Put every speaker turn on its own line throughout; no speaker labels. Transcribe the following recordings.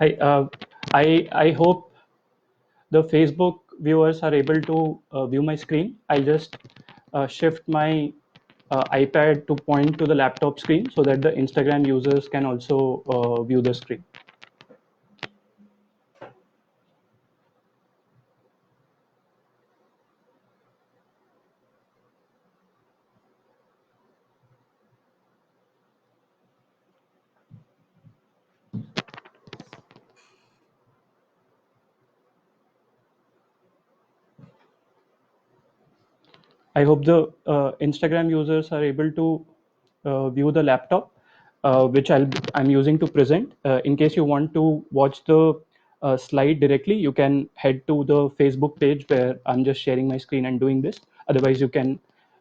Hi, I hope the Facebook viewers are able to view my screen. I'll just shift my iPad to point to the laptop screen so that the Instagram users can also view the screen. I hope the Instagram users are able to view the laptop, which I'm using to present. In case you want to watch the slide directly, you can head to the Facebook page where I'm just sharing my screen and doing this. Otherwise, you can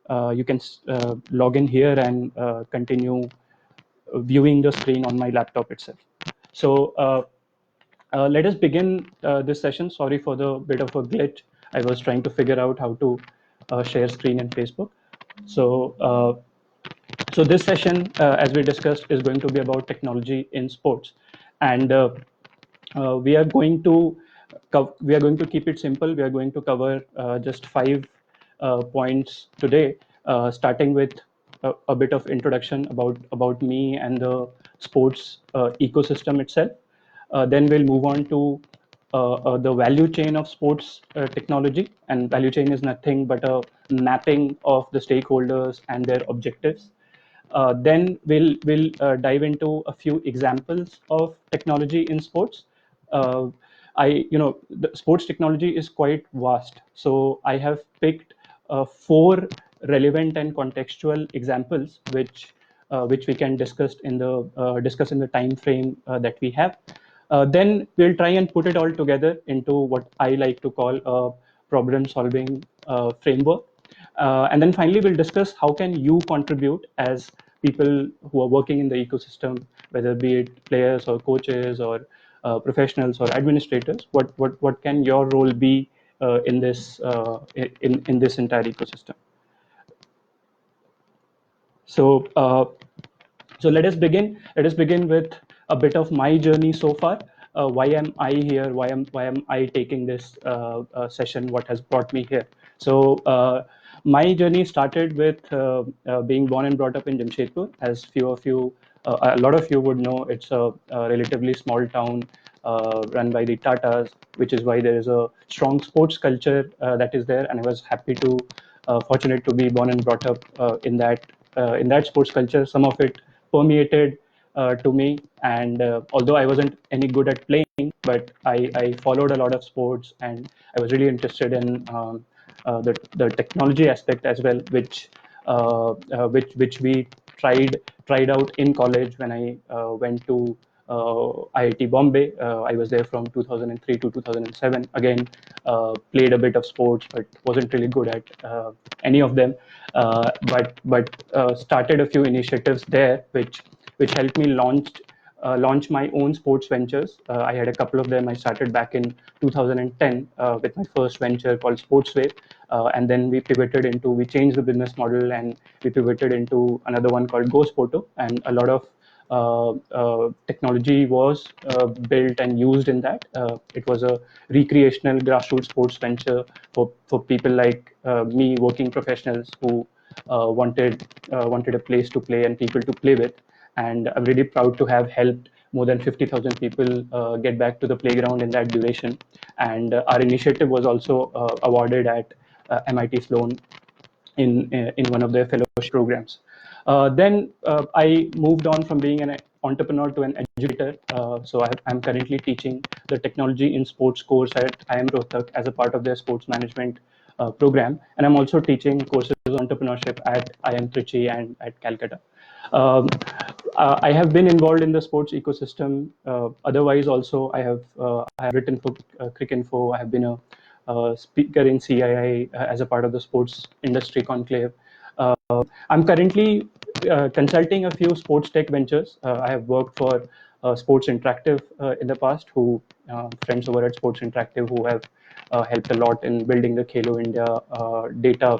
log in here and continue viewing the screen on my laptop itself. So let us begin this session. Sorry for the bit of a glitch. I was trying to figure out how to share screen in Facebook. So, so this session, as we discussed, is going to be about technology in sports, and we are going to keep it simple. We are going to cover just five points today, starting with a bit of introduction about me and the sports ecosystem itself. Then we'll move on to the value chain of sports technology, and value chain is nothing but a mapping of the stakeholders and their objectives. Then we'll dive into a few examples of technology in sports. Uh, the sports technology is quite vast, so I have picked four relevant and contextual examples, which we can discuss in the time frame that we have. Then we'll try and put it all together into what I like to call a problem-solving framework. And then finally, we'll discuss how can you contribute as people who are working in the ecosystem, whether be it players or coaches or professionals or administrators. What can your role be in this entire ecosystem? So so let us begin. Let us begin with a bit of my journey so far. Why am I here? Why am I taking this session? What has brought me here? So my journey started with being born and brought up in Jamshedpur. As a lot of you would know, it's a relatively small town run by the Tatas, which is why there is a strong sports culture that is there. And I was fortunate to be born and brought up in that sports culture. Some of it permeated to me, and although I wasn't any good at playing, but I followed a lot of sports, and I was really interested in the technology aspect as well, which we tried out in college when I went to IIT Bombay. I was there from 2003 to 2007. Again, played a bit of sports, but wasn't really good at any of them. But started a few initiatives there, which helped me launch my own sports ventures. I had a couple of them. I started back in 2010 with my first venture called Sportswave, and then we changed the business model, and we pivoted into another one called Go Sporto, and a lot of technology was built and used in that. It was a recreational grassroots sports venture for people like me, working professionals who wanted a place to play and people to play with. And I'm really proud to have helped more than 50,000 people get back to the playground in that duration. And our initiative was also awarded at MIT Sloan in one of their fellowship programs. Then I moved on from being an entrepreneur to an educator. So I'm currently teaching the technology in sports course at IIM Rohtak as a part of their sports management program, and I'm also teaching courses on entrepreneurship at IIM Trichy and at Calcutta. Um, I have been involved in the sports ecosystem. Otherwise, also I have written for Cricinfo. I have been a speaker in CII as a part of the sports industry conclave. Uh, I'm currently consulting a few sports tech ventures. I have worked for Sports Interactive in the past, who friends over at Sports Interactive who have helped a lot in building the Khelo India data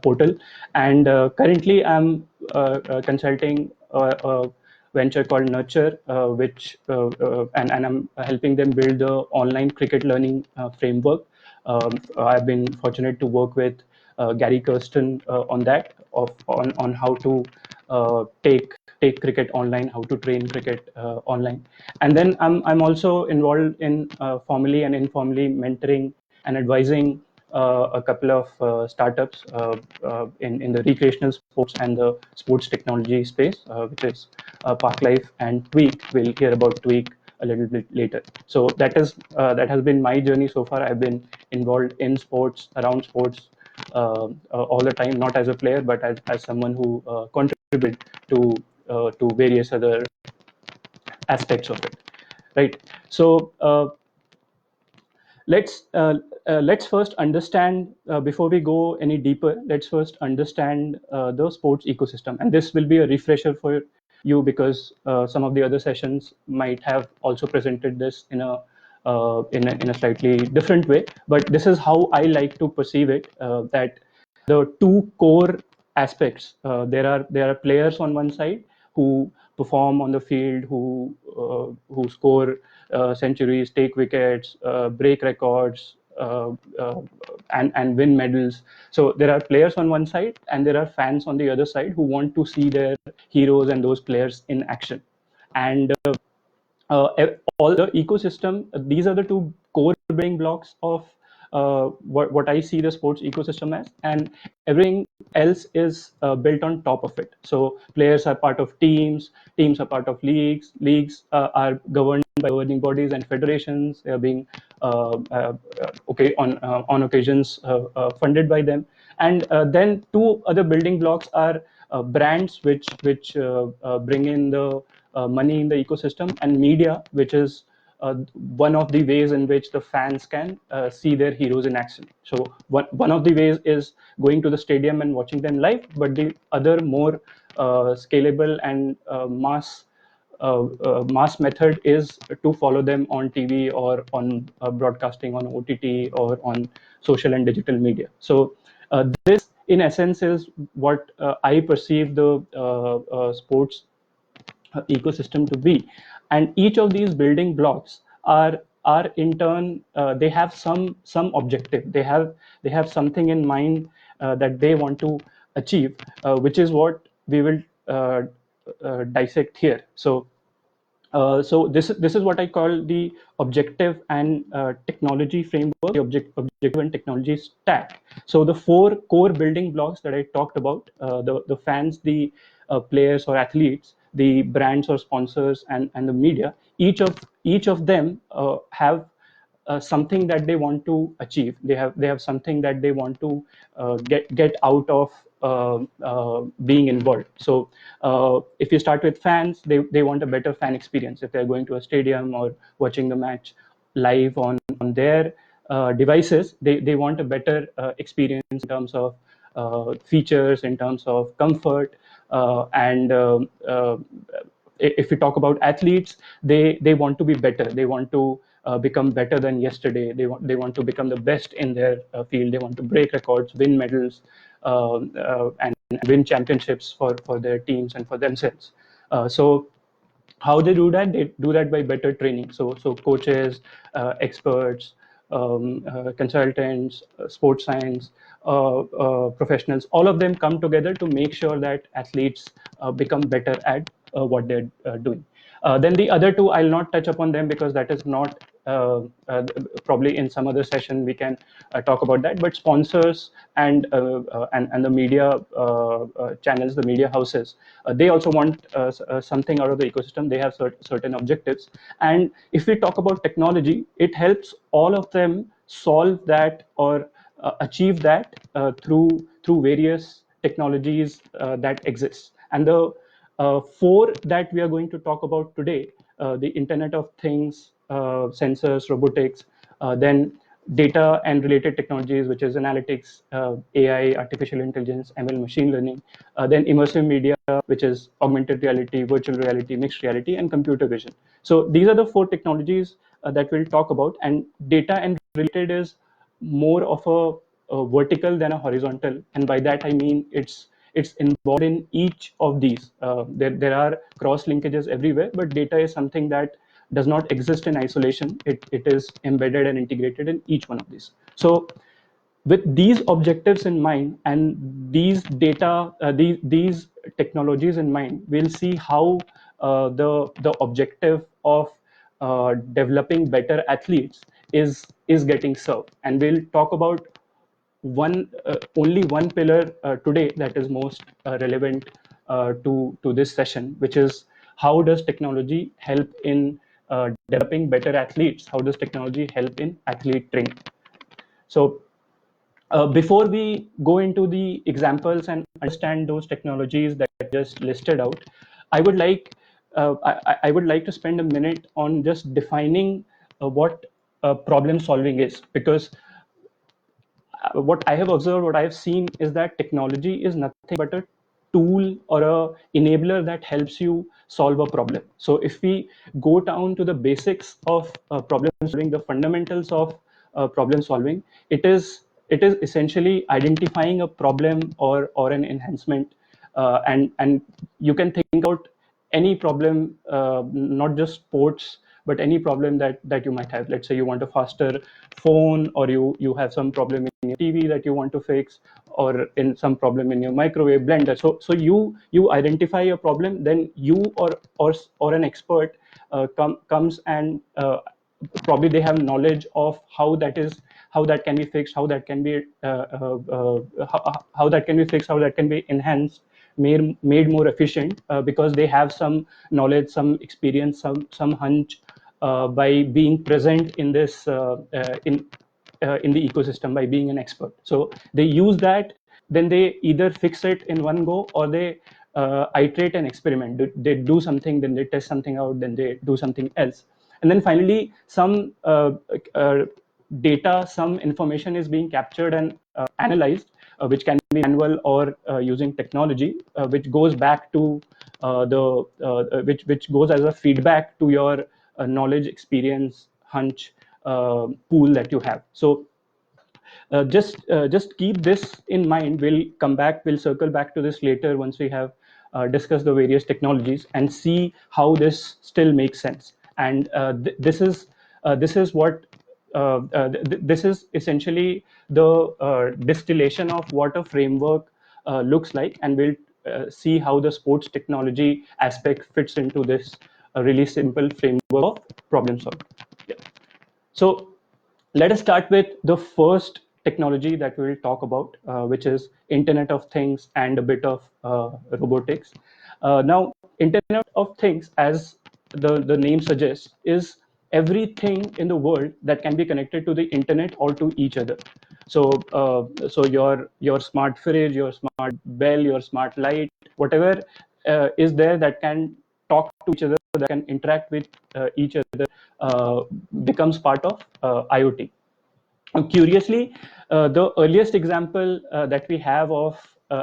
portal. And currently I'm consulting venture called Nurture, which and I'm helping them build the online cricket learning framework. I've been fortunate to work with Gary Kirsten on that, on how to take cricket online, how to train cricket online. And then I'm also involved in formally and informally mentoring and advising a couple of startups in the recreational sports and the sports technology space, which is Parklife and Tweak. We'll hear about Tweak a little bit later. So that has been my journey so far. I've been involved in sports, around sports, all the time, not as a player, but as someone who contributed to various other aspects of it. Right. So let's first understand, before we go any deeper, let's first understand the sports ecosystem, and this will be a refresher for you, because some of the other sessions might have also presented this in a slightly different way, but this is how I like to perceive it, that the two core aspects, there are players on one side who perform on the field, who score centuries, take wickets, break records, and win medals. So there are players on one side, and there are fans on the other side who want to see their heroes and those players in action. And all the ecosystem, these are the two core building blocks of what I see the sports ecosystem as, and everything else is built on top of it. So players are part of teams are part of leagues are governed by governing bodies and federations. They are being okay on occasions funded by them. And then two other building blocks are brands, which bring in the money in the ecosystem, and media, which is one of the ways in which the fans can see their heroes in action. So one of the ways is going to the stadium and watching them live, but the other, more scalable and mass method, is to follow them on TV, or on broadcasting on OTT, or on social and digital media. So this, in essence, is what I perceive the sports ecosystem to be. And each of these building blocks are in turn, they have some objective. They have something in mind that they want to achieve, which is what we will dissect here. So this is what I call the objective and technology framework, the objective and technology stack. So the four core building blocks that I talked about, the fans, the players or athletes, the brands or sponsors, and the media, each of them have something that they want to achieve. They have something that they want to get out of being involved. So if you start with fans, they want a better fan experience. If they're going to a stadium or watching the match live on their devices, they want a better experience in terms of features, in terms of comfort, and if we talk about athletes, they want to be better. They want to become better than yesterday. They want to become the best in their field. They want to break records, win medals, and win championships for their teams and for themselves. So how they do that? They do that by better training. So coaches, experts, consultants, sports science professionals, all of them come together to make sure that athletes become better at what they're doing. Then the other two, I'll not touch upon them, because that is not probably in some other session we can talk about that. But sponsors and the media channels, the media houses, they also want something out of the ecosystem. They have certain objectives. And if we talk about technology, it helps all of them solve that, or achieve that through various technologies that exist. And the four that we are going to talk about today, the Internet of Things, sensors, robotics, then data and related technologies, which is analytics, AI, artificial intelligence, ML, machine learning, then immersive media, which is augmented reality, virtual reality, mixed reality, and computer vision. So these are the four technologies that we'll talk about. And data and related is more of a vertical than a horizontal, and by that I mean it's involved in each of these. There are cross linkages everywhere, but data is something that does not exist in isolation. It is embedded and integrated in each one of these. So with these objectives in mind and these data, these technologies in mind, we'll see how the objective of developing better athletes is getting served. And we'll talk about only one pillar today that is most relevant to this session, which is how does technology help in developing better athletes? How does technology help in athlete training? So before we go into the examples and understand those technologies that I just listed out, I would like I would like to spend a minute on just defining what problem solving is, because what I have observed, what I have seen is that technology is nothing but a tool or a enabler that helps you solve a problem. So if we go down to the basics of problem solving, the fundamentals of problem solving, it is essentially identifying a problem or an enhancement, and you can think out any problem, not just sports, but any problem that you might have. Let's say you want a faster phone, or you have some problem in your TV that you want to fix, or in some problem in your microwave blender. So you identify a problem, then you or an expert comes and probably they have knowledge of how that can be fixed, how that can be how that can be fixed, how that can be enhanced, made more efficient, because they have some knowledge, some experience, some hunch, by being present in this in the ecosystem, by being an expert. So they use that, then they either fix it in one go, or they iterate and experiment. They do something, then they test something out, then they do something else, and then finally some data, some information is being captured and analyzed, which can be manual or using technology, which goes back to which goes as a feedback to your knowledge, experience, hunch pool that you have. So just keep this in mind. We'll come back, we'll circle back to this later once we have discussed the various technologies and see how this still makes sense. And this is what this is essentially the distillation of what a framework looks like, and we'll see how the sports technology aspect fits into this really simple framework of problem solving. Yeah. So let us start with the first technology that we will talk about, which is Internet of Things and a bit of robotics. Now, Internet of Things, as the name suggests, is everything in the world that can be connected to the internet or to each other. So your smart fridge, your smart bell, your smart light, whatever is there that can talk to each other, that can interact with each other, uh, becomes part of IoT. Curiously, the earliest example that we have of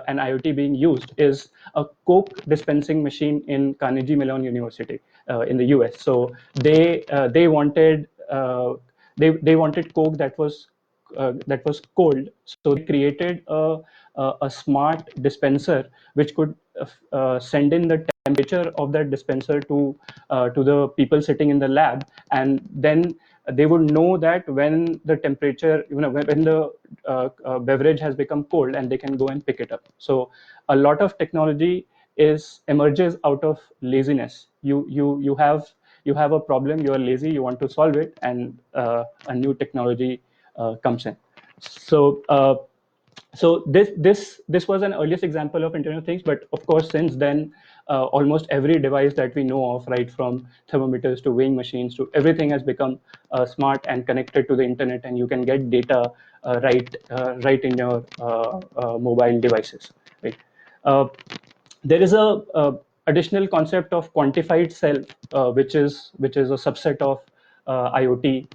an IoT being used is a Coke dispensing machine in Carnegie Mellon University in the US. So they wanted they wanted Coke that was cold. So they created a smart dispenser which could send in the temperature of that dispenser to the people sitting in the lab, and then they would know that when the temperature, when the beverage has become cold, and they can go and pick it up. So a lot of technology is emerges out of laziness. You have a problem, you are lazy, you want to solve it, and a new technology comes in. So so this was an earliest example of Internet of Things, but of course since then almost every device that we know of, right from thermometers to weighing machines to everything, has become smart and connected to the internet, and you can get data right in your mobile devices, right? uh, there is a additional concept of quantified self, which is a subset of IoT.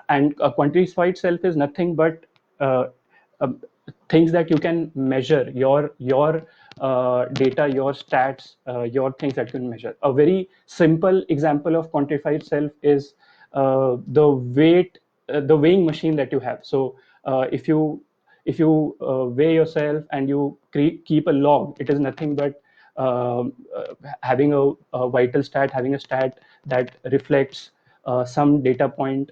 And a quantified self is nothing but uh, um, things that you can measure, your data, your stats, your things that you can measure. A very simple example of quantified self is the weight, the weighing machine that you have. So if if you weigh yourself and you keep a log, it is nothing but having a vital stat, having a stat that reflects some data point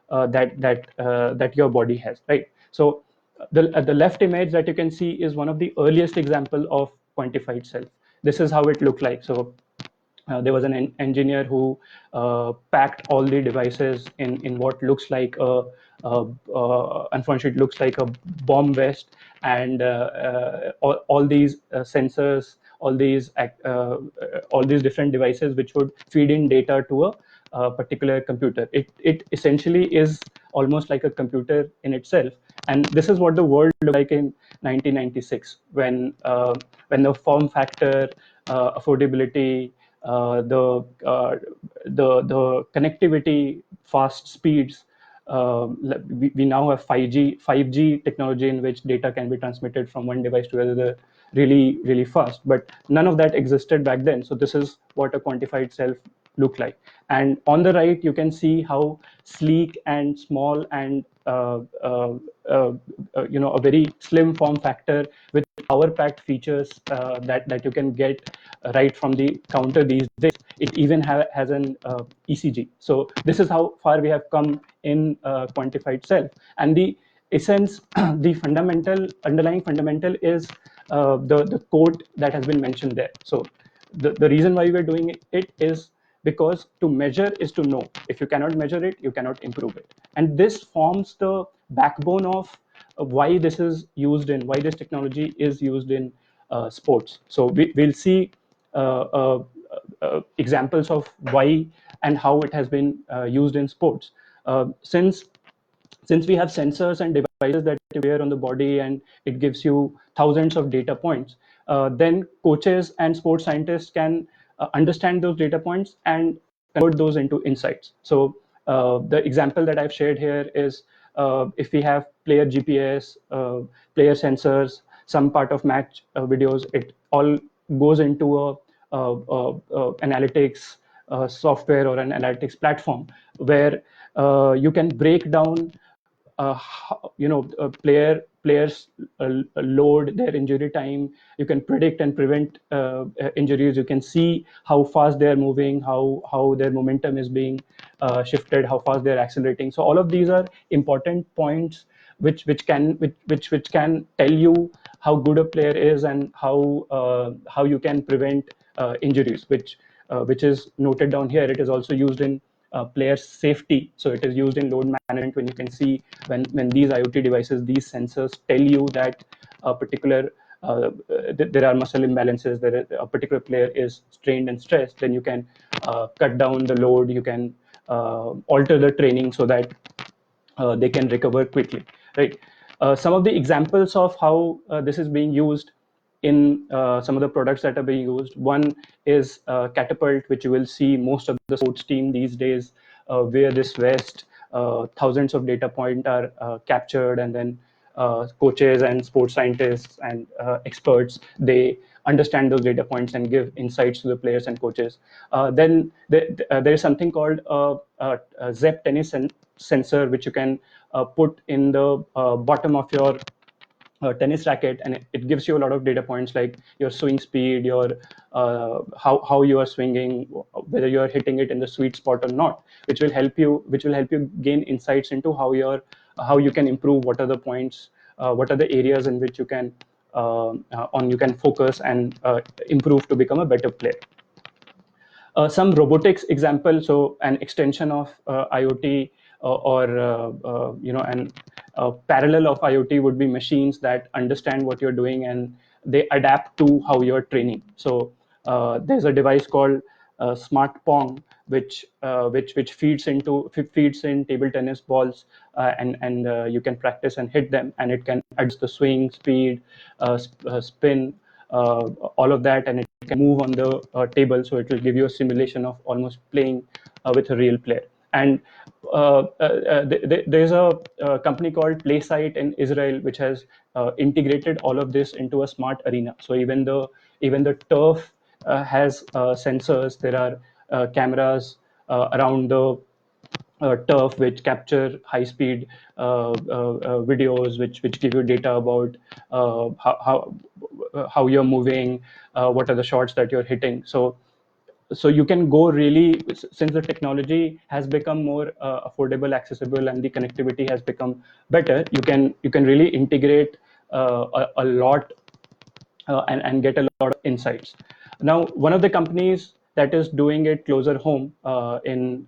that your body has, right? So the left image that you can see is one of the earliest example of quantified self. This is how it looked like. So there was an engineer who packed all the devices in what looks like unfortunately, it looks like a bomb vest, and all these sensors, all these different devices which would feed in data to a particular computer. It essentially is almost like a computer in itself, and this is what the world looked like in 1996 when the form factor, affordability, the connectivity, fast speeds. We now have 5G technology in which data can be transmitted from one device to another really fast. But none of that existed back then. So this is what a quantified self look like. And on the right, you can see how sleek and small and a very slim form factor with power-packed features that you can get right from the counter these days. It even has an ECG. So this is how far we have come in quantified self. And the essence, the underlying fundamental is the quote that has been mentioned there. So the reason why we're doing it is because to measure is to know. If you cannot measure it, you cannot improve it. And this forms the backbone of why this is used in, why this technology is used in sports. So we'll see examples of why and how it has been used in sports. Since we have sensors and devices that you wear on the body and it gives you thousands of data points, then coaches and sports scientists can understand those data points and convert those into insights. So the example that I've shared here is if we have player GPS, player sensors, some part of match videos, it all goes into a analytics software or an analytics platform where you can break down players load, their injury time. You can predict and prevent injuries. You can see how fast they're moving, how their momentum is being shifted, how fast they're accelerating. So all of these are important points which can tell you how good a player is and how you can prevent injuries, which is noted down here. It is also used in player safety. So it is used in load management when you can see when these IoT devices, these sensors tell you that a particular there are muscle imbalances, a particular player is strained and stressed, then you can cut down the load, you can alter the training so that they can recover quickly, right? Some of the examples of how this is being used in some of the products that are being used. One is Catapult, which you will see most of the sports team these days wear this vest. Thousands of data points are captured, and then coaches and sports scientists and experts, they understand those data points and give insights to the players and coaches. Then there is something called a ZEP tennis sensor, which you can put in the bottom of your tennis racket, and it gives you a lot of data points like your swing speed, your how you are swinging, whether you are hitting it in the sweet spot or not, which will help you gain insights into how you can improve, what are the points, what are the areas in which you can you can focus and improve to become a better player. Some robotics example, so an extension of IoT, or an parallel of IoT would be machines that understand what you're doing and they adapt to how you're training. So there's a device called Smart Pong, which feeds in table tennis balls, and you can practice and hit them, and it can adjust the swing speed, spin, all of that, and it can move on the table, so it will give you a simulation of almost playing with a real player. And there's a company called PlaySight in Israel, which has integrated all of this into a smart arena. So even the turf has sensors. There are cameras around turf which capture high speed videos which give you data about how you're moving, what are the shots that you're hitting. So you can go really, since the technology has become more affordable, accessible, and the connectivity has become better, you can really integrate a lot, and get a lot of insights. Now, one of the companies that is doing it closer home, in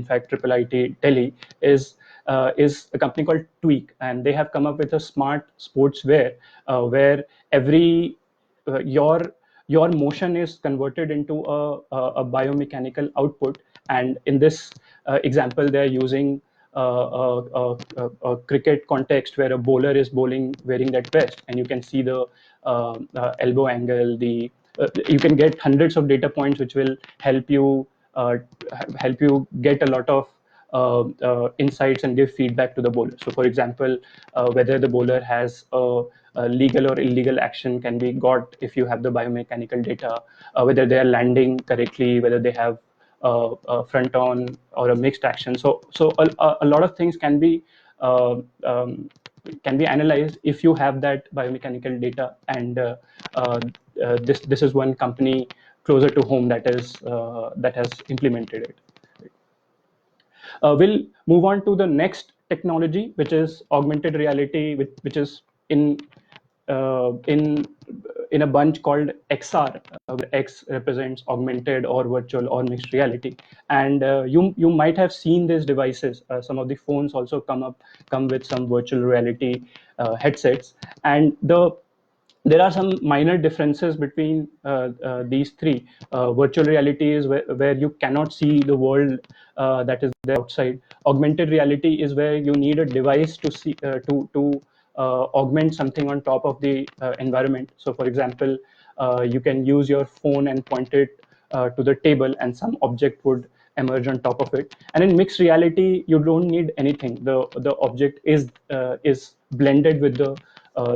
fact triple IT Delhi, is a company called Tweak, and they have come up with a smart sportswear, where every your motion is converted into a biomechanical output. And in this example, they're using a cricket context where a bowler is bowling wearing that vest, and you can see the elbow angle. You can get hundreds of data points which will uh, help you get a lot of insights and give feedback to the bowler. So, for example, whether the bowler has a legal or illegal action can be got if you have the biomechanical data, whether they are landing correctly, whether they have front on or a mixed action. So a lot of things uh, um, can be analyzed if you have that biomechanical data. And this is one company closer to home that has implemented it. We'll move on to the next technology, which is augmented reality, which is in in a bunch called XR, where X represents augmented or virtual or mixed reality. And you might have seen these devices. Some of the phones also come with some virtual reality headsets, and there are some minor differences between these three. Virtual reality is where you cannot see the world that is there outside. Augmented reality is where you need a device to see to augment something on top of the environment. So, for example, you can use your phone and point it to the table, and some object would emerge on top of it. And in mixed reality, you don't need anything. The object is blended with the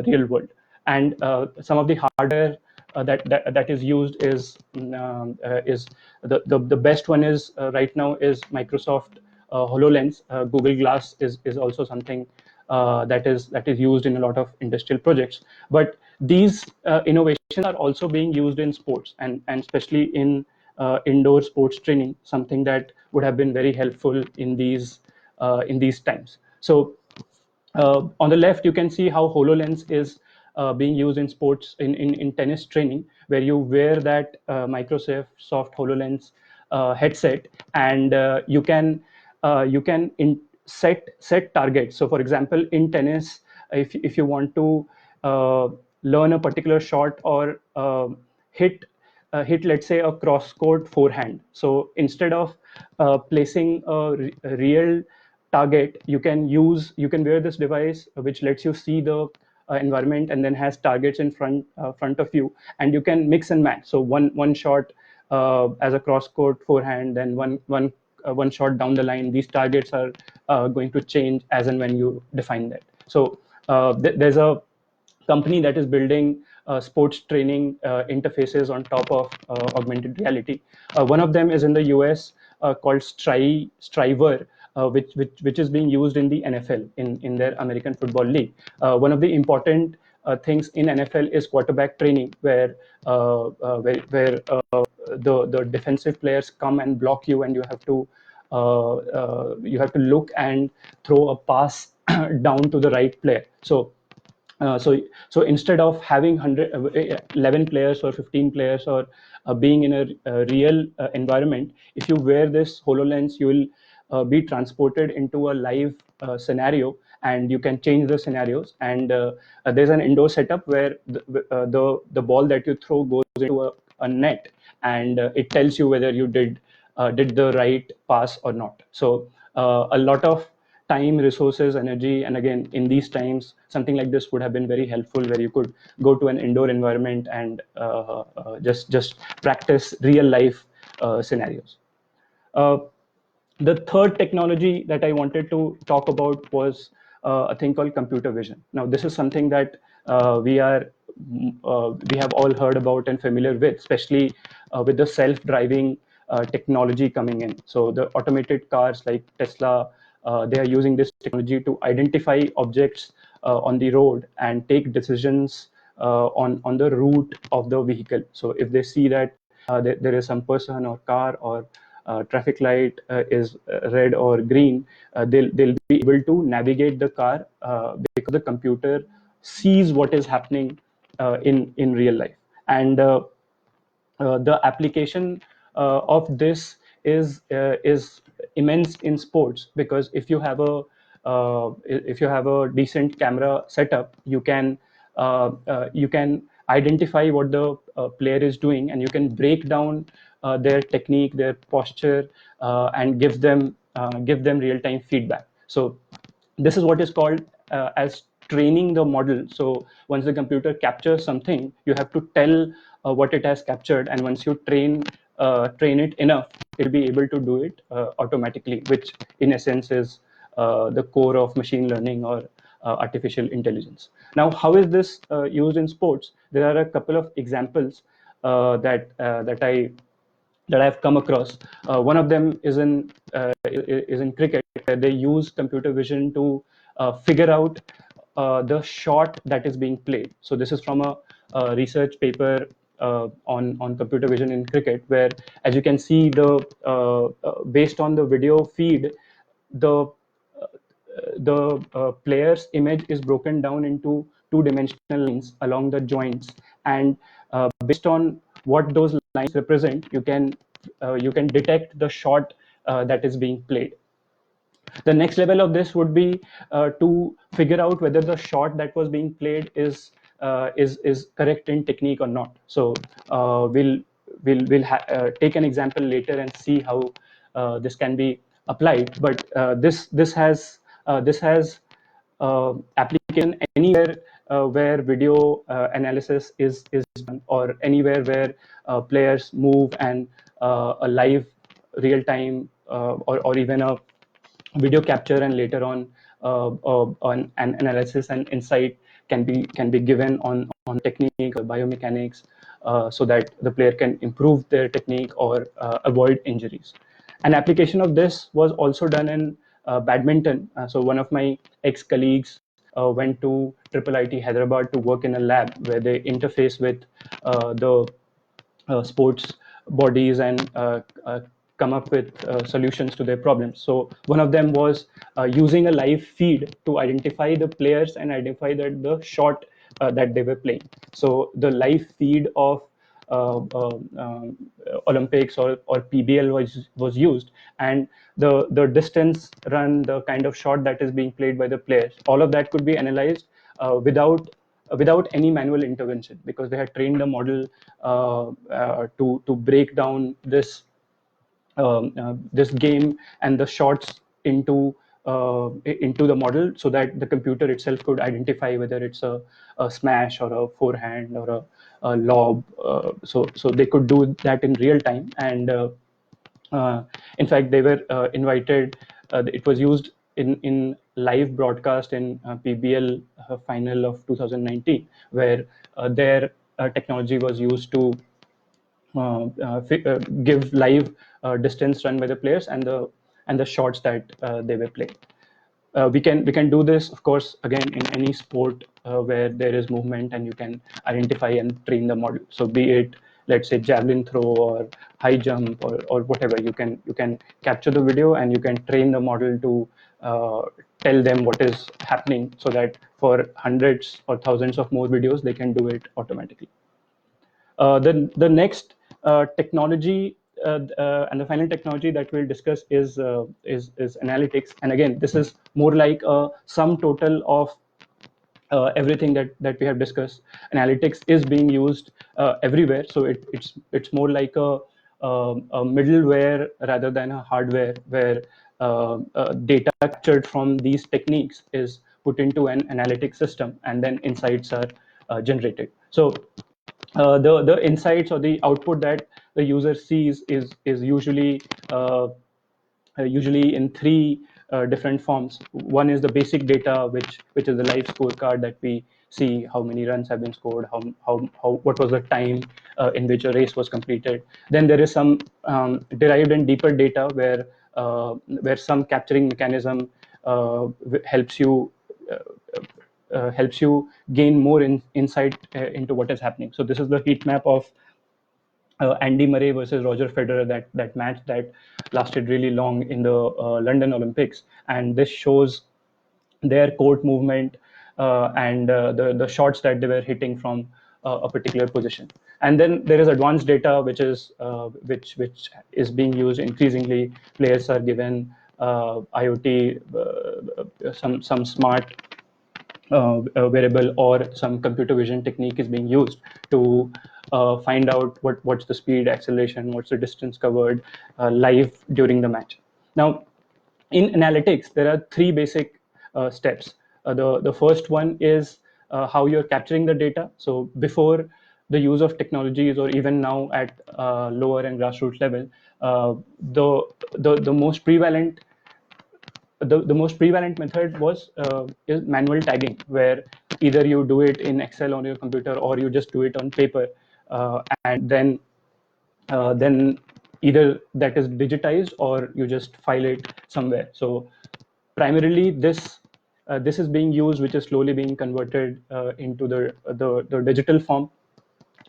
real world. And some of the hardware that is used is the best one is right now is Microsoft HoloLens. Google Glass is also something that is used in a lot of industrial projects. But these innovations are also being used in sports, and especially in indoor sports training, something that would have been very helpful in these times. So on the left, you can see how HoloLens is being used in sports, in tennis training, where you wear that Microsoft HoloLens headset, and you can set targets. So, for example, in tennis, if you want to uh, learn a particular shot or hit hit, let's say, a cross court forehand. So instead of placing a real target, you can wear this device which lets you see the environment, and then has targets in front of you, and you can mix and match. So one shot as a cross court forehand, then one shot down the line. These targets are going to change as and when you define that. So there's a company that is building sports training interfaces on top of augmented reality. One of them is in the US, called Striver, which is being used in the NFL, in their American Football League. One of the important things in NFL is quarterback training, where the defensive players come and block you, and you have to look and throw a pass down to the right player. So instead of having 11 players or 15 players, or being in a real environment, if you wear this HoloLens, you will be transported into a live scenario, and you can change the scenarios. And there's an indoor setup where the ball that you throw goes into a net, and it tells you whether you did the right pass or not. So a lot of time, resources, energy, and again, in these times, something like this would have been very helpful, where you could go to an indoor environment and just practice real life scenarios. uh, the third technology that I wanted to talk about was a thing called computer vision. Now, this is something that we have all heard about and familiar with, especially with the self-driving technology coming in. So the automated cars like Tesla, they are using this technology to identify objects on the road and take decisions on the route of the vehicle. So if they see that there is some person or car or traffic light is red or green, they'll be able to navigate the car because the computer sees what is happening in real life. And the application of this is immense in sports, because if you have a decent camera setup, you can identify what the player is doing, and you can break down their technique, their posture, and give them real time feedback. So this is what is called as training the model. So once the computer captures something, you have to tell what it has captured, and once you train it enough, it'll be able to do it automatically, which in essence is the core of machine learning or artificial intelligence. Now, how is this used in sports? There are a couple of examples that I've come across. One of them is in cricket, where they use computer vision to figure out the shot that is being played. So this is from a research paper on computer vision in cricket, where, as you can see, the based on the video feed, the the player's image is broken down into two-dimensional lines along the joints, and based on what those lines represent, you can detect the shot that is being played. The next level of this would be to figure out whether the shot that was being played is correct in technique or not. So we'll take an example later and see how this can be applied. But this has application anywhere where video analysis is done, or anywhere where players move, and a live real time or even a video capture, and later on an analysis and insight can be given on technique or biomechanics, so that the player can improve their technique or avoid injuries. An application of this was also done in badminton. So one of my ex-colleagues went to Triple IT Hyderabad to work in a lab where they interface with the sports bodies and come up with solutions to their problems. So one of them was using a live feed to identify the players and identify that the shot that they were playing. So the live feed of uh, uh, um, Olympics or PBL was used, and the distance run, the kind of shot that is being played by the players, all of that could be analyzed without any manual intervention, because they had trained the model to break down this game and the shots into the model, so that the computer itself could identify whether it's a smash or a forehand or a lob. So they could do that in real time. And in fact, they were invited. It was used in live broadcast in PBL final of 2019, where their technology was used to give live distance run by the players and the shots that they were playing. We can do this, of course, again in any sport where there is movement, and you can identify and train the model. So be it, let's say, javelin throw or high jump or whatever, you can capture the video and you can train the model to tell them what is happening, so that for hundreds or thousands of more videos they can do it automatically. The next technology and the final technology that we'll discuss is analytics. And again, this is more like a sum total of everything that we have discussed. Analytics is being used everywhere, so it's more like a middleware rather than a hardware, where data captured from these techniques is put into an analytic system, and then insights are generated. So the insights or the output that the user sees is usually in three different forms. One is the basic data, which is the live scorecard that we see how many runs have been scored, what was the time in which a race was completed. Then there is some derived and deeper data where some capturing mechanism helps you uh, helps you gain more insight into what is happening. So this is the heat map of Andy Murray versus Roger Federer, that match that lasted really long in the London Olympics, and this shows their court movement and the shots that they were hitting from a particular position. And then there is advanced data which is being used increasingly. Players are given IoT, some smart wearable or some computer vision technique is being used to find out what's the speed, acceleration, what's the distance covered live during the match. Now, in analytics, there are three basic steps. The first one is how you're capturing the data. So before the use of technologies, or even now at lower and grassroots level, the most prevalent most prevalent method was is manual tagging, where either you do it in Excel on your computer or you just do it on paper, and then either that is digitized or you just file it somewhere. So primarily this is being used, which is slowly being converted into the digital form.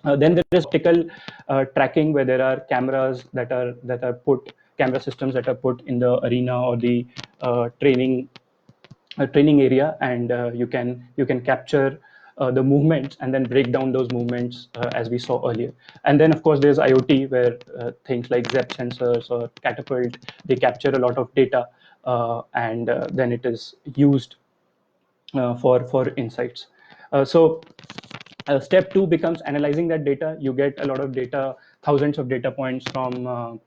Then there is optical tracking, where there are cameras that are put camera systems that are put in the arena or the training area, and you can capture the movements and then break down those movements as we saw earlier. And then of course there's IoT, where things like ZEP sensors or Catapult, they capture a lot of data, and then it is used for insights. So step two becomes analyzing that data. You get a lot of data, thousands of data points from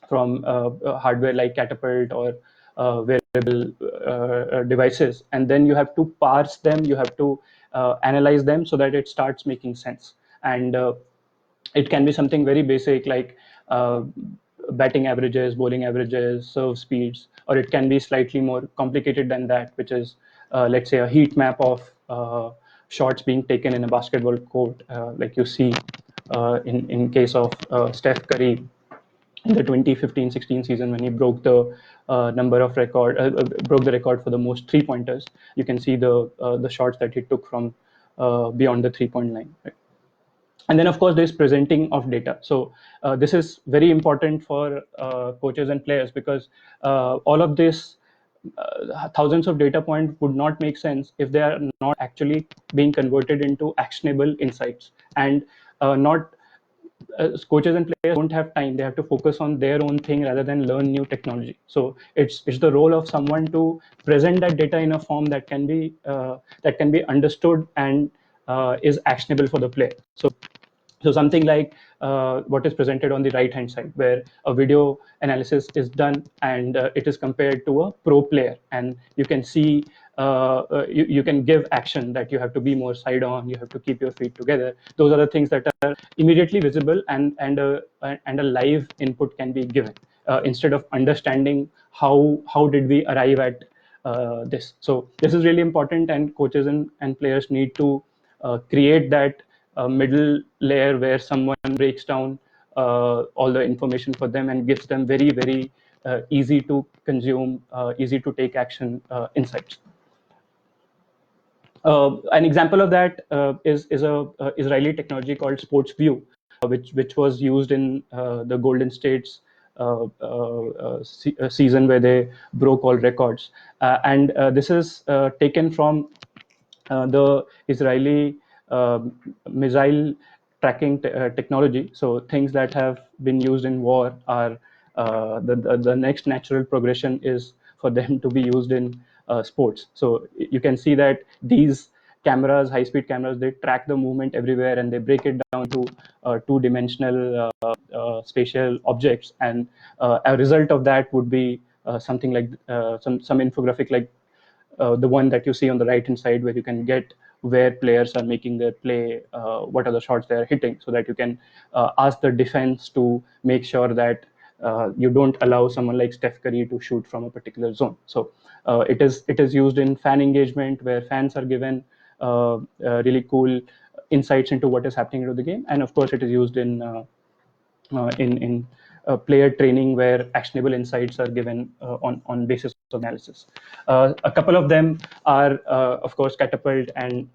hardware like Catapult or wearable devices, and then you have to parse them. You have to analyze them so that it starts making sense. And it can be something very basic like batting averages, bowling averages, serve speeds, or it can be slightly more complicated than that, which is let's say a heat map of shots being taken in a basketball court, like you see in case of Steph Curry in the 2015-16 season, when he broke the broke the record for the most 3-pointers. You can see the shots that he took from beyond the 3-point line. Right? And then of course there's presenting of data. So this is very important for coaches and players, because all of this thousands of data points would not make sense if they are not actually being converted into actionable insights. And not coaches and players don't have time. They have to focus on their own thing rather than learn new technology. So it's the role of someone to present that data in a form that can be understood and is actionable for the player. So something like what is presented on the right hand side, where a video analysis is done and it is compared to a pro player, and you can see you can give action that you have to be more side on, you have to keep your feet together. Those are the things that are immediately visible, and a live input can be given instead of understanding how did we arrive at this. So this is really important, and coaches and players need to create that middle layer where someone breaks down all the information for them and gives them very, very easy to consume, easy to take action insights. An example of that is a Israeli technology called SportsView, which was used in the Golden State's season, where they broke all records. And this is taken from the Israeli missile tracking technology. So things that have been used in war are the next natural progression is for them to be used in sports. So you can see that these cameras, high-speed cameras, they track the movement everywhere, and they break it down to two-dimensional spatial objects. And a result of that would be something like some infographic like the one that you see on the right hand side, where you can get where players are making their play, what are the shots they are hitting, so that you can ask the defense to make sure that you don't allow someone like Steph Curry to shoot from a particular zone. So it is used in fan engagement, where fans are given really cool insights into what is happening into the game. And of course, it is used in player training where actionable insights are given on basis of analysis. A couple of them are, of course, Catapult and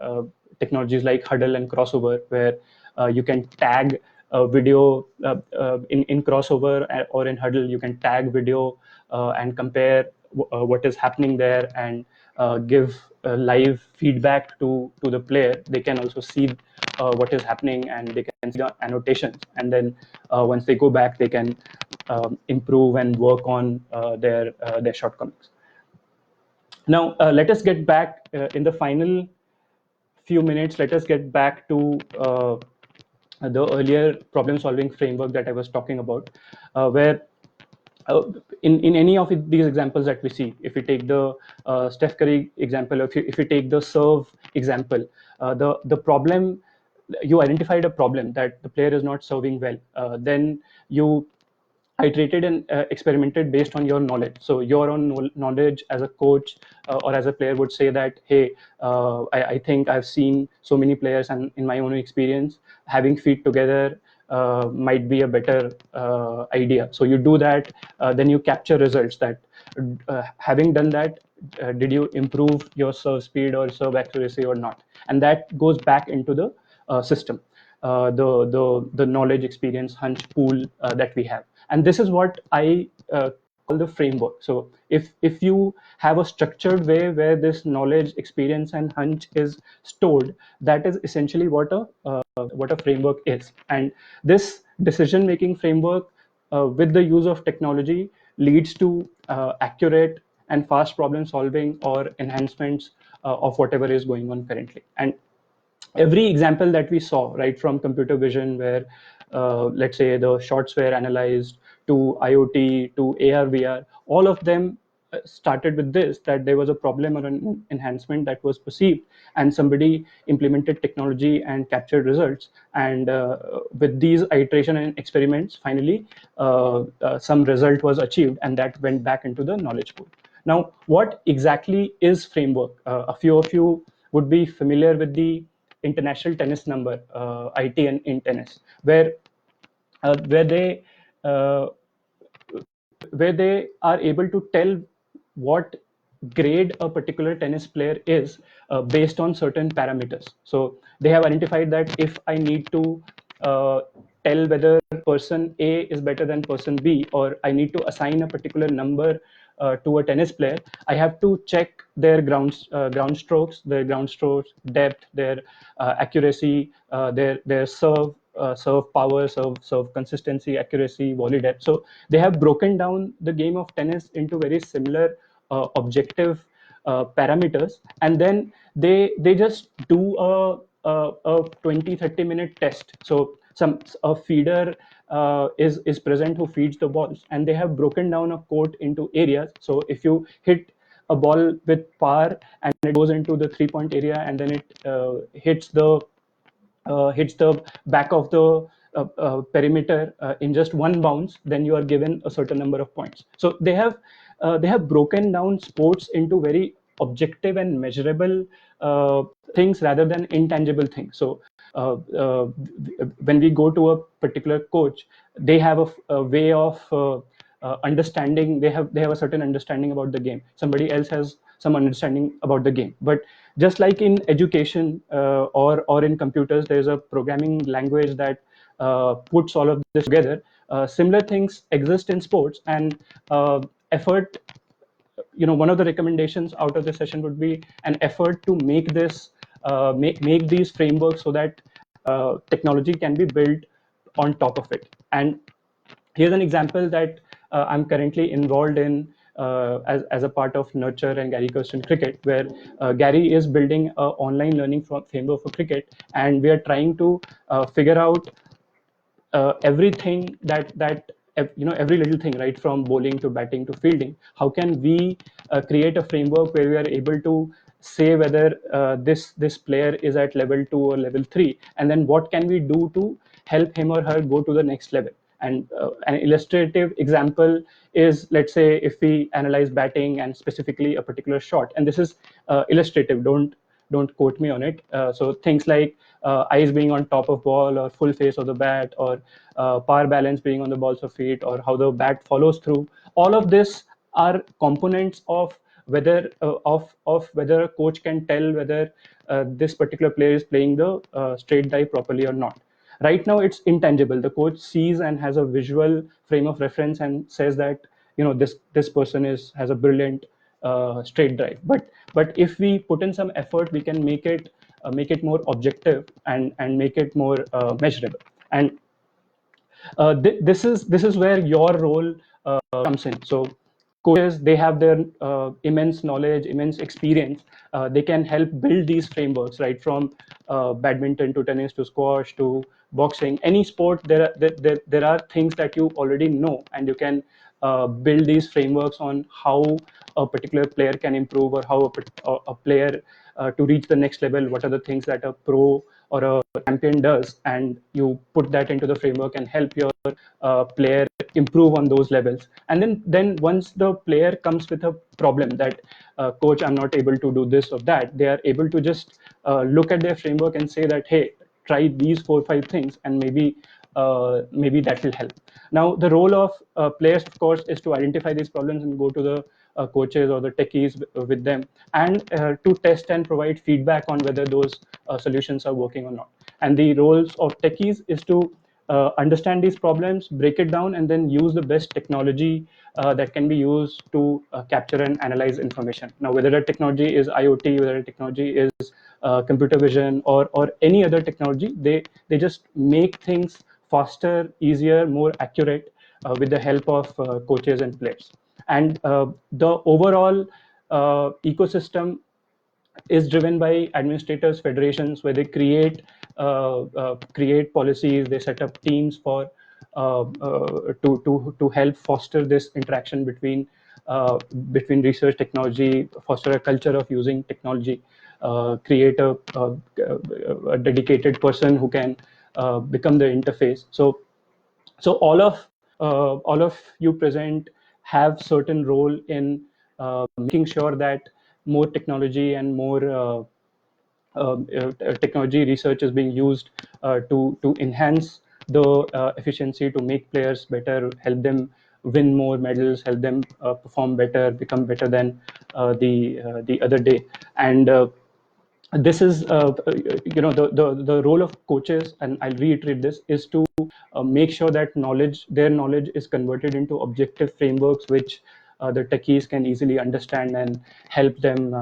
technologies like Huddle and Crossover, where you can tag video in Crossover or in Huddle. You can tag video and compare what is happening there and give live feedback to the player. They can also see what is happening and they can see the annotations, and then once they go back they can improve and work on their shortcomings. Now let us get back in the final few minutes. Let us get back to the earlier problem solving framework that I was talking about, where uh, in any of these examples that we see, if we take the Steph Curry example, if you take the serve example, the problem, you identified a problem that the player is not serving well, then you iterated and experimented based on your knowledge. So your own knowledge as a coach or as a player would say that, hey, I think I've seen so many players, and in my own experience, having feet together might be a better idea. So you do that, then you capture results that having done that, did you improve your serve speed or serve accuracy or not? And that goes back into the system, the knowledge, experience, hunch pool that we have. And this is what I call the framework. So if you have a structured way where this knowledge, experience, and hunch is stored, that is essentially what a framework is. And this decision making framework, with the use of technology, leads to accurate and fast problem solving or enhancements of whatever is going on currently. And every example that we saw, right from computer vision, where let's say the shots were analyzed, to IoT, to AR, VR, all of them started with this, that there was a problem or an enhancement that was perceived, and somebody implemented technology and captured results. And with these iteration and experiments, finally some result was achieved, and that went back into the knowledge pool. Now, what exactly is framework? A few of you would be familiar with the international tennis number, ITN in tennis, where uh, where they uh, where they are able to tell what grade a particular tennis player is based on certain parameters. So they have identified that if I need to uh, tell whether person A is better than person B, or I need to assign a particular number to a tennis player, I have to check their ground strokes, depth, their accuracy, their serve power, serve consistency, accuracy, volley depth. So they have broken down the game of tennis into very similar objective parameters, and then they just do a 20-30 minute test. So a feeder is present who feeds the balls, and they have broken down a court into areas. So if you hit a ball with power and it goes into the 3 point area, and then it hits the back of the perimeter in just one bounce, then you are given a certain number of points. So they have broken down sports into very objective and measurable things rather than intangible things. So when we go to a particular coach, they have a way of understanding. They have a certain understanding about the game. Somebody else has some understanding about the game. But just like in education or in computers, there's a programming language that puts all of this together. Similar things exist in sports, and effort, one of the recommendations out of this session would be an effort to make this make these frameworks so that technology can be built on top of it. And here's an example that I'm currently involved in as a part of Nurture and Gary Kirsten Cricket, where Gary is building an online learning framework for cricket, and we are trying to figure out everything that every little thing, right from bowling to batting to fielding. How can we create a framework where we are able to say whether this player is at level 2 or level 3, and then what can we do to help him or her go to the next level? And an illustrative example is, let's say if we analyze batting and specifically a particular shot, and this is illustrative, don't quote me on it. So things like eyes being on top of ball, or full face of the bat, or power balance being on the balls of feet, or how the bat follows through. All of this are components of whether of whether a coach can tell whether this particular player is playing the straight dive properly or not. Right now it's intangible. The coach sees and has a visual frame of reference and says that, this person is has a brilliant straight drive. But if we put in some effort, we can make it more objective, and make it more measurable. And this is where your role comes in. So coaches, they have their immense knowledge, immense experience. They can help build these frameworks, right, from badminton to tennis to squash to boxing. Any sport, there are things that you already know, and you can build these frameworks on how a particular player can improve, or how a player to reach the next level, what are the things that a pro or a champion does, and you put that into the framework and help your player improve on those levels. And then once the player comes with a problem that, coach, I'm not able to do this or that, they are able to just look at their framework and say that, hey, try these 4 or 5 things, and maybe that will help. Now the role of players, of course, is to identify these problems and go to the coaches or the techies with them, and to test and provide feedback on whether those solutions are working or not. And the roles of techies is to understand these problems, break it down, and then use the best technology that can be used to capture and analyze information. Now, whether that technology is IoT, whether that technology is computer vision, or any other technology, they just make things faster, easier, more accurate, with the help of coaches and players. And the overall ecosystem is driven by administrators, federations, where they create policies. They set up teams for to help foster this interaction between research, technology, foster a culture of using technology, create a dedicated person who can become the interface. So all of you present have certain role in making sure that more technology and more technology research is being used to enhance the efficiency, to make players better, help them win more medals, help them perform better, become better than the other day. And this is the role of coaches, and I'll reiterate this, is to make sure that their knowledge is converted into objective frameworks which the techies can easily understand, and help them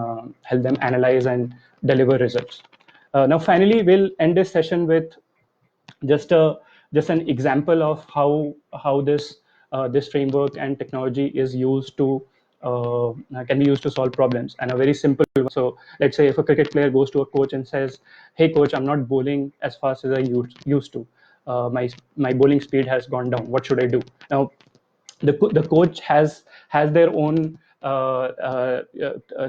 analyze and deliver results. Now finally, we'll end this session with just a just an example of how this framework and technology is used to can be used to solve problems, and a very simple one. So let's say if a cricket player goes to a coach and says, hey coach, I'm not bowling as fast as I used to. My bowling speed has gone down, what should I do? Now the coach has their own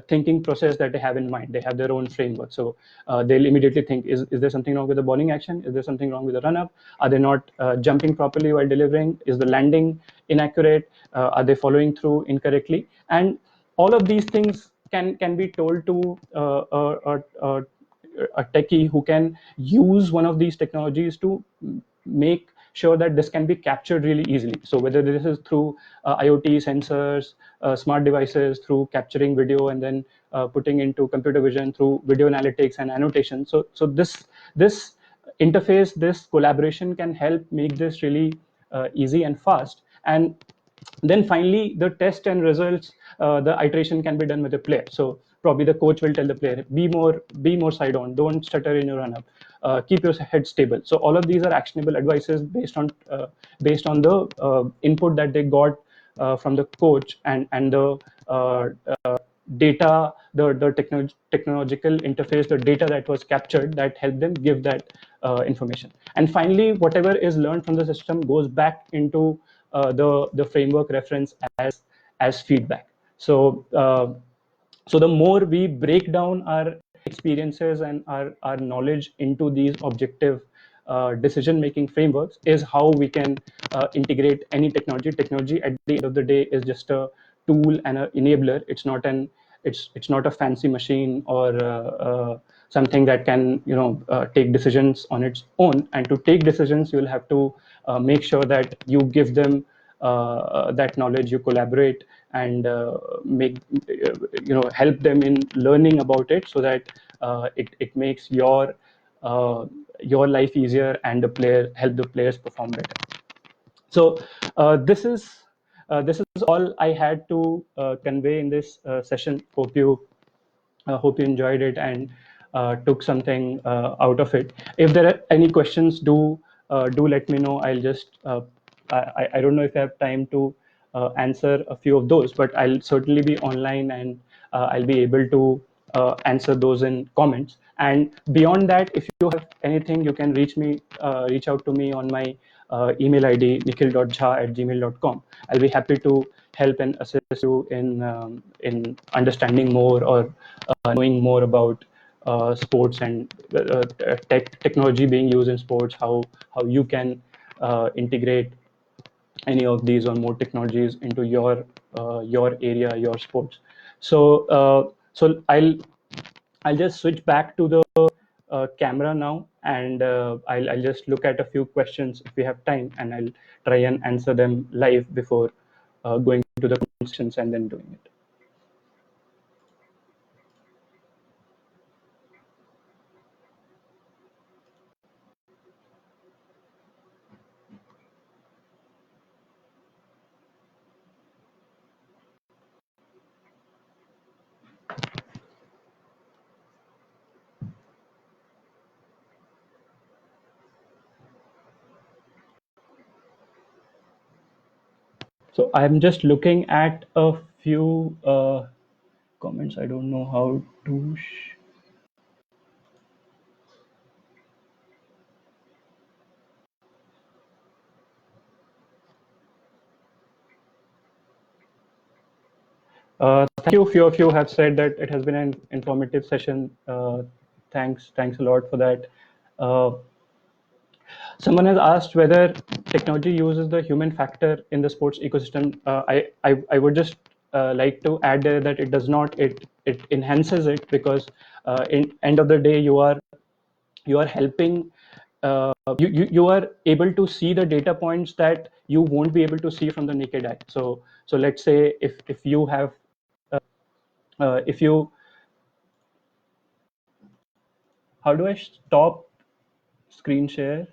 thinking process that they have in mind. They have their own framework. So they'll immediately think, is there something wrong with the bowling action? Is there something wrong with the run up? Are they not jumping properly while delivering? Is the landing inaccurate? Are they following through incorrectly? And all of these things can be told to a techie who can use one of these technologies to make sure that this can be captured really easily. So whether this is through IoT sensors, smart devices, through capturing video and then putting into computer vision, through video analytics and annotation. So this interface, this collaboration can help make this really easy and fast. And then finally, the test and results, the iteration can be done with the player. So probably the coach will tell the player, be more side on, don't stutter in your run up, keep your head stable. So all of these are actionable advices based on the input that they got from the coach, and the data, the technological interface, the data that was captured that helped them give that information. And finally, whatever is learned from the system goes back into the framework reference as feedback. So the more we break down our experiences and our knowledge into these objective decision making frameworks, is how we can integrate any technology. Technology at the end of the day is just a tool and an enabler. It's not an it's not a fancy machine or something that can take decisions on its own. And to take decisions, you'll have to make sure that you give them that knowledge, you collaborate, and make help them in learning about it, so that it makes your life easier, and the player help the players perform better. So this is all I had to convey in this session. Hope you enjoyed it and took something out of it. If there are any questions, do let me know. I'll just I don't know if I have time to answer a few of those, but I'll certainly be online, and I'll be able to answer those in comments. And beyond that, if you have anything, you can reach out to me on my email ID, nikhil.jha@gmail.com. I'll be happy to help and assist you in understanding more, or knowing more about sports, and technology being used in sports, how you can integrate any of these or more technologies into your area, your sports. So I'll just switch back to the camera now, and I'll just look at a few questions if we have time, and I'll try and answer them live before going to the questions and then doing it. So I'm just looking at a few comments. I don't know how to. Thank you. A few of you have said that it has been an informative session. Thanks a lot for that. Uh, Someone has asked whether technology uses the human factor in the sports ecosystem. I would just like to add there that it does not. It enhances it, because in end of the day, you are helping. You are able to see the data points that you won't be able to see from the naked eye. So let's say if you have if you how do I stop screen share?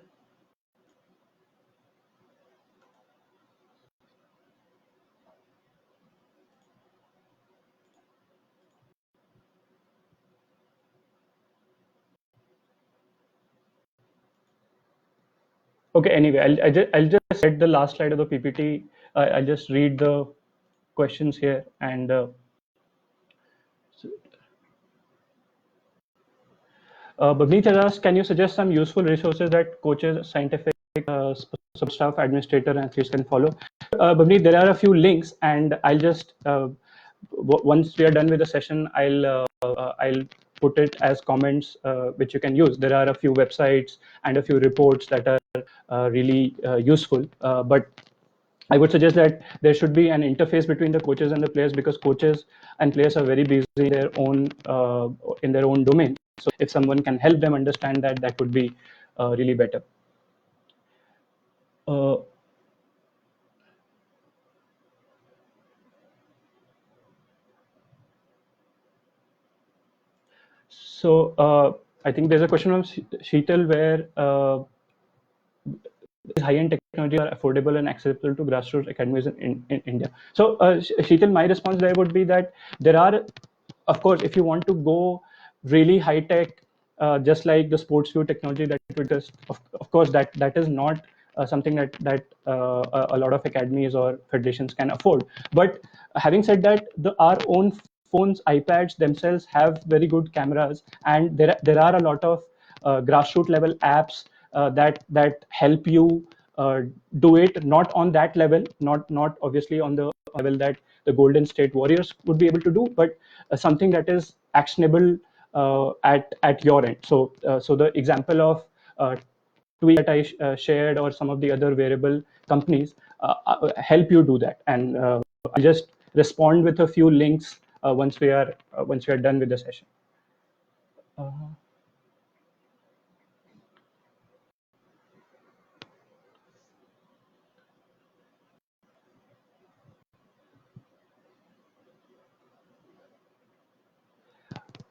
Okay, anyway, I'll just set the last slide of the PPT. I'll just read the questions here, and Bhavneet has asked, can you suggest some useful resources that coaches, scientific staff, administrator, and athletes can follow? Bhavneet, there are a few links, and I'll just once we are done with the session, I'll put it as comments which you can use. There are a few websites and a few reports that are really useful, but I would suggest that there should be an interface between the coaches and the players, because coaches and players are very busy in their own domain. So if someone can help them understand that, that would be really better. Uh, I think there's a question from Sheetal where high-end technology are affordable and accessible to grassroots academies in India. So, Sheetal, my response there would be that there are, of course, if you want to go really high-tech, just like the SportsView technology that we discussed, of course, that is not something that a lot of academies or federations can afford. But having said that, our own phones, iPads themselves have very good cameras, and there are a lot of grassroots level apps that help you do it, not on that level, not obviously on the level that the Golden State Warriors would be able to do, but something that is actionable at your end. So the example of tweet that I shared, or some of the other wearable companies help you do that, and I just respond with a few links once we are done with the session.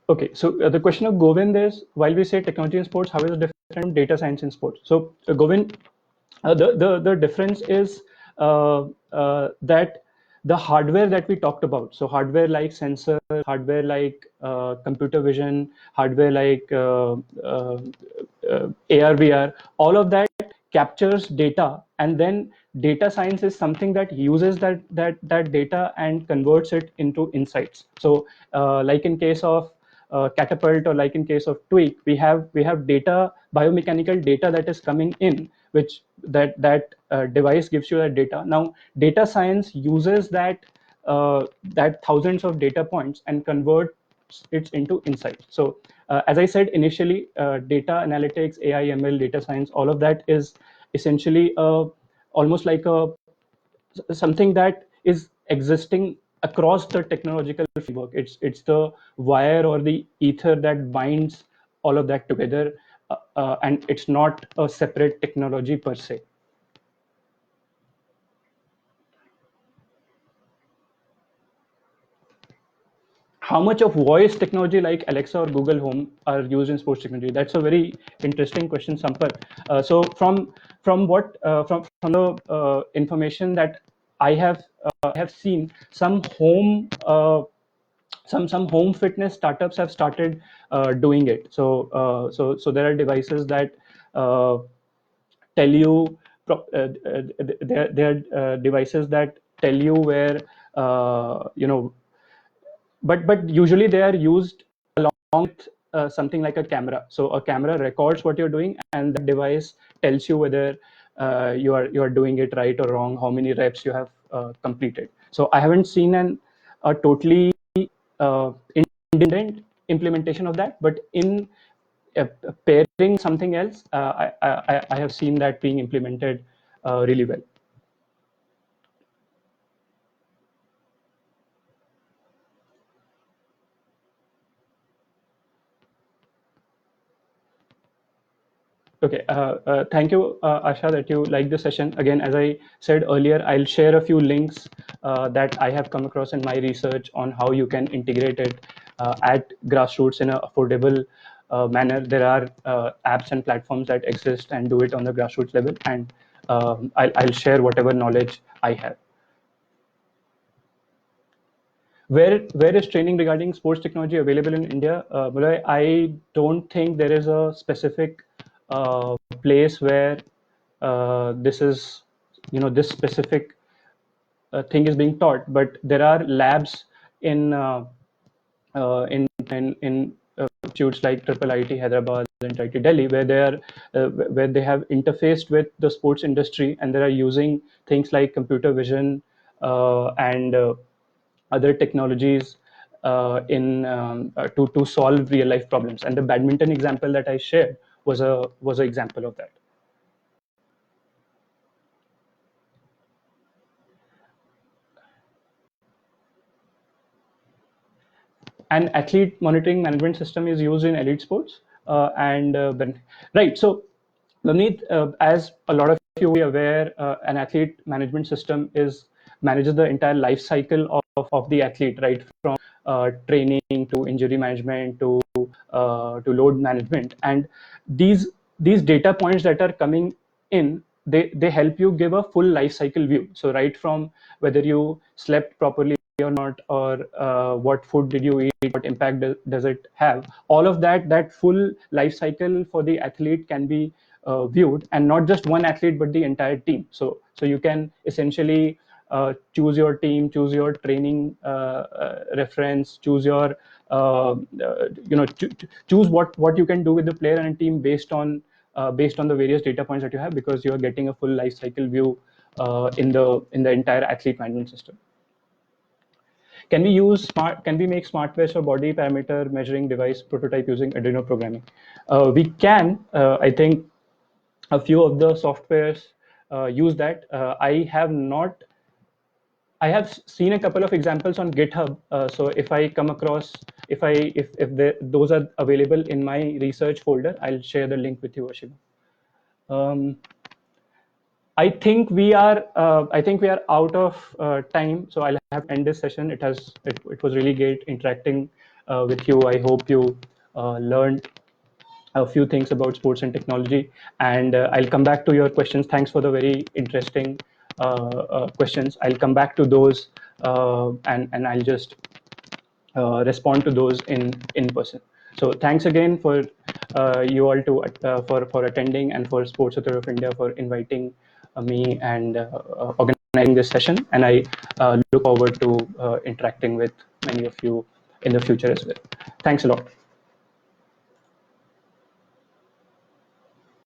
Okay, so the question of Govind is, while we say technology in sports, how is it different from data science in sports? So Govind, the difference is that the hardware that we talked about, so hardware like sensor, hardware like computer vision, hardware like AR VR, all of that captures data, and then data science is something that uses that data and converts it into insights. So like in case of Catapult, or like in case of Tweak, we have data, biomechanical data that is coming in, which that device gives you that data. Now data science uses that thousands of data points and converts it into insights. So as I said initially, data analytics, AI, ML, data science, all of that is essentially almost like a something that is existing across the technological framework. It's the wire or the ether that binds all of that together, and it's not a separate technology per se. How much of voice technology like Alexa or Google Home are used in sports technology? That's a very interesting question, Sampark. So from what from the information that I have seen, some home fitness startups have started doing it. So there are devices that uh, tell you there are devices that tell you where you know, but usually they are used along with something like a camera. So a camera records what you're doing, and the device tells you whether you are doing it right or wrong, how many reps you have completed. So I haven't seen a totally independent implementation of that, but in uh, pairing something else, I have seen that being implemented really well. Okay, thank you, Asha, that you like the session. Again, as I said earlier, I'll share a few links that I have come across in my research on how you can integrate it at grassroots in an affordable manner. There are apps and platforms that exist and do it on the grassroots level, and I'll share whatever knowledge I have. Where is training regarding sports technology available in India? Mulay, I don't think there is a specific place where this is, this specific thing is being taught, but there are labs in institutes like Triple IT Hyderabad and IIT Delhi, where where they have interfaced with the sports industry, and they are using things like computer vision and other technologies to solve real life problems. And the badminton example that I shared was an example of that. An athlete monitoring management system is used in elite sports, and right. So Navneet, as a lot of you will be aware, an athlete management system manages the entire life cycle of the athlete, right, from training to injury management to load management. And these these data points that are coming in, they help you give a full life cycle view. So right from whether you slept properly or not, or what food did you eat, what impact does it have, all of that full life cycle for the athlete can be viewed, and not just one athlete but the entire team. So you can essentially choose your team, choose your training reference, choose your choose what you can do with the player and team based on the various data points that you have, because you are getting a full life cycle view in the entire athlete management system. Can we make SmartWest or body parameter measuring device prototype using Arduino programming? We can. I think a few of the softwares use that. I have not I have seen a couple of examples on GitHub. So if I come across, those are available in my research folder, I'll share the link with you, Ashima. I think we are out of time, so I'll have to end this session. It was really great interacting with you. I hope you learned a few things about sports and technology, and I'll come back to your questions. Thanks for the very interesting questions. I'll come back to those, and I'll just respond to those in person. So thanks again for you all to for attending, and for Sports Authority of India for inviting me and organizing this session. And I look forward to interacting with many of you in the future as well. Thanks a lot.